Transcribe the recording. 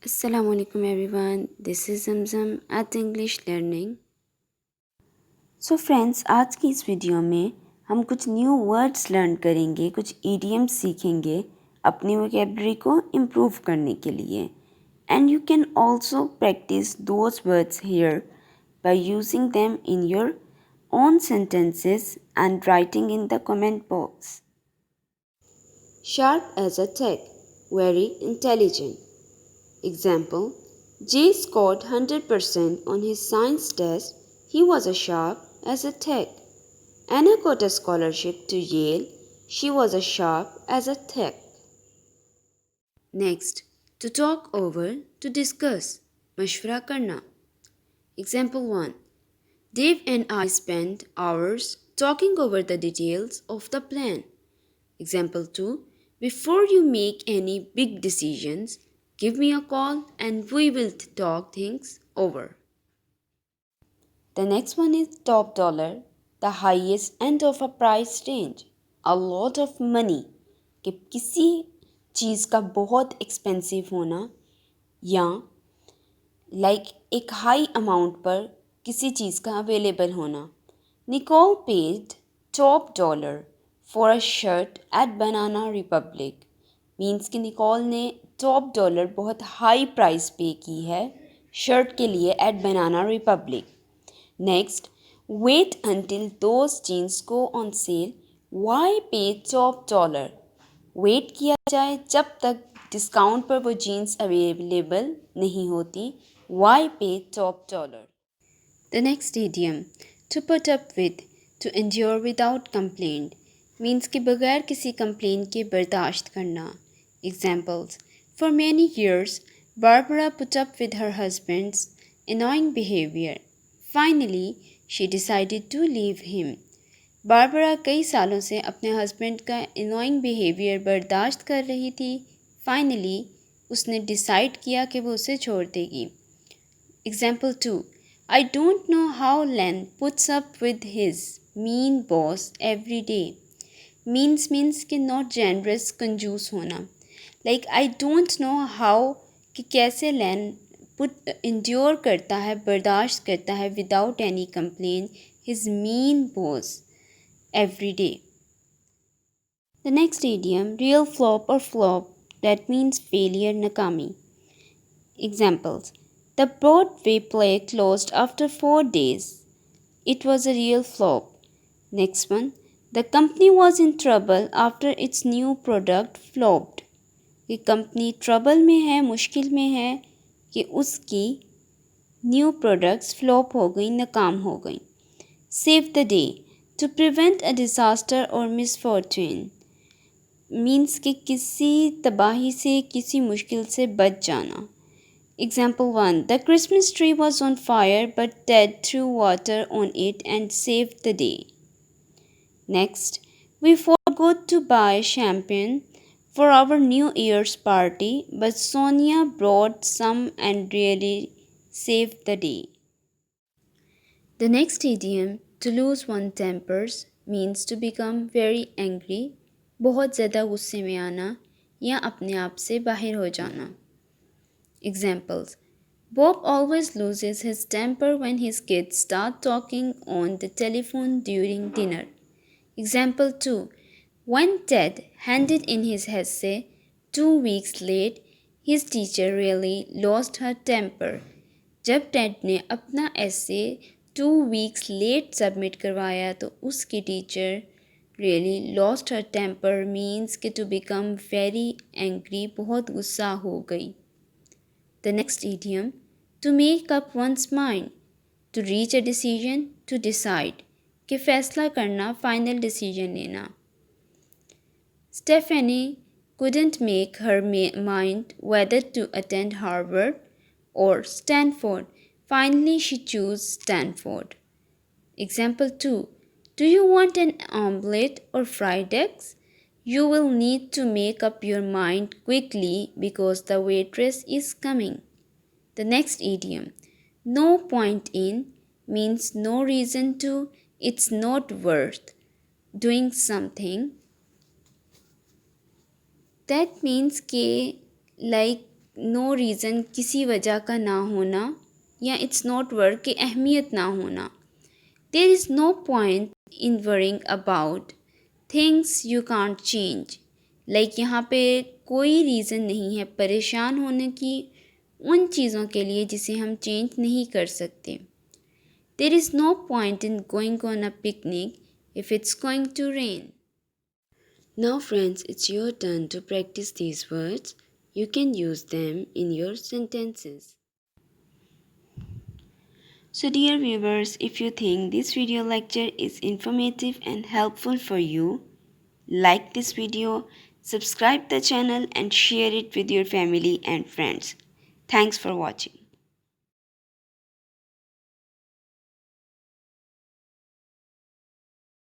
Assalamu alaikum everyone. This is Zamzam at English Learning. So friends, आज की इस video में हम कुछ न्यू वर्ड्स लर्न करेंगे, कुछ idioms सीखेंगे अपनी vocabulary को improve करने के लिए. And you can also practice those words here by using them in your own sentences and writing in the comment box. Sharp as a tack, very intelligent. Example, Jay scored 100% on his science test. He was as sharp as a tack. Anna got a scholarship to Yale. She was as sharp as a tack. Next, to talk over, to discuss. Mashwara karna. Example 1. Dave and I spent hours talking over the details of the plan. Example 2. Before you make any big decisions, give me a call and we will talk things over. The next one is top dollar, the highest end of a price range. A lot of money. कि किसी चीज़ का बहुत expensive होना या एक high amount पर किसी चीज़ का अवेलेबल होना. Nicole paid top dollar for a shirt at Banana Republic. Means कि निकोल ने टॉप डॉलर बहुत हाई प्राइस पे की है शर्ट के लिए at Banana Republic. Next, wait until those jeans go on sale. Why pay top dollar. Wait किया जाए जब तक डिस्काउंट पर वो जीन्स अवेलेबल नहीं होती. Y pay top dollar. The next idiom, to put up with, to endure without complaint, means कि बगैर किसी complaint के बर्दाश्त करना. Examples, for many years, Barbara put up with her husband's annoying behavior. Finally, she decided to leave him. Barbara कई सालों से अपने हस्बैंड का annoying behavior बर्दाश्त कर रही थी. Finally, उसने डिसाइड किया कि वो उसे छोड़ देगी. Example 2. I don't know how Len puts up with his mean boss every day. Means कि not generous, कंजूस होना. Like I don't know how कि कैसे Len endure करता है, बर्दाश्त करता है without any complaint his mean boss every day. The next idiom, real flop or flop, that means failure, nakami. Examples, the Broadway play closed after 4 days. It was a real flop. Next one, the company was in trouble after its new product flopped. कि company trouble में है, मुश्किल में है कि उसकी new products flop हो गई, नाकाम हो गई. Save the day, to prevent a disaster और मिसफॉर्चून. मीन्स कि किसी तबाही से, किसी मुश्किल से बच जाना. Example 1. The Christmas tree was on fire but Ted threw water on it and saved the day. Next, we forgot to buy champagne for our New Year's party but Sonia brought some and really saved the day. The next idiom, to lose one's tempers, means to become very angry, बहुत ज़्यादा गुस्से में आना या अपने आप से बाहर हो जाना. Examples, Bob always loses his temper when his kids start talking on the telephone during dinner. Example 2. When Ted handed in his essay 2 weeks late, his teacher really lost her temper. जब Ted ने अपना essay 2 weeks late submit करवाया तो उसकी teacher really lost her temper means कि to become very angry, बहुत गुस्सा हो गई. The next idiom, to make up one's mind, to reach a decision, to decide, कि फैसला करना, final decision लेना. Stephanie couldn't make her mind whether to attend Harvard or Stanford. Finally, she chose Stanford. Example 2. Do you want an omelette or fried eggs? You will need to make up your mind quickly because the waitress is coming. The next idiom, no point in, means no reason to, it's not worth doing something. That means कि no reason किसी वजह का ना होना या it's not work की अहमियत ना होना. There is no point in worrying about things you can't change. Like यहाँ पे कोई रीज़न नहीं है परेशान होने की उन चीज़ों के लिए जिसे हम चेंज नहीं कर सकते. There is no point in going on a picnic if it's going to rain. Now friends, it's your turn to practice these words. You can use them in your sentences. So dear viewers, if you think this video lecture is informative and helpful for you, like this video, subscribe the channel and share it with your family and friends. Thanks for watching.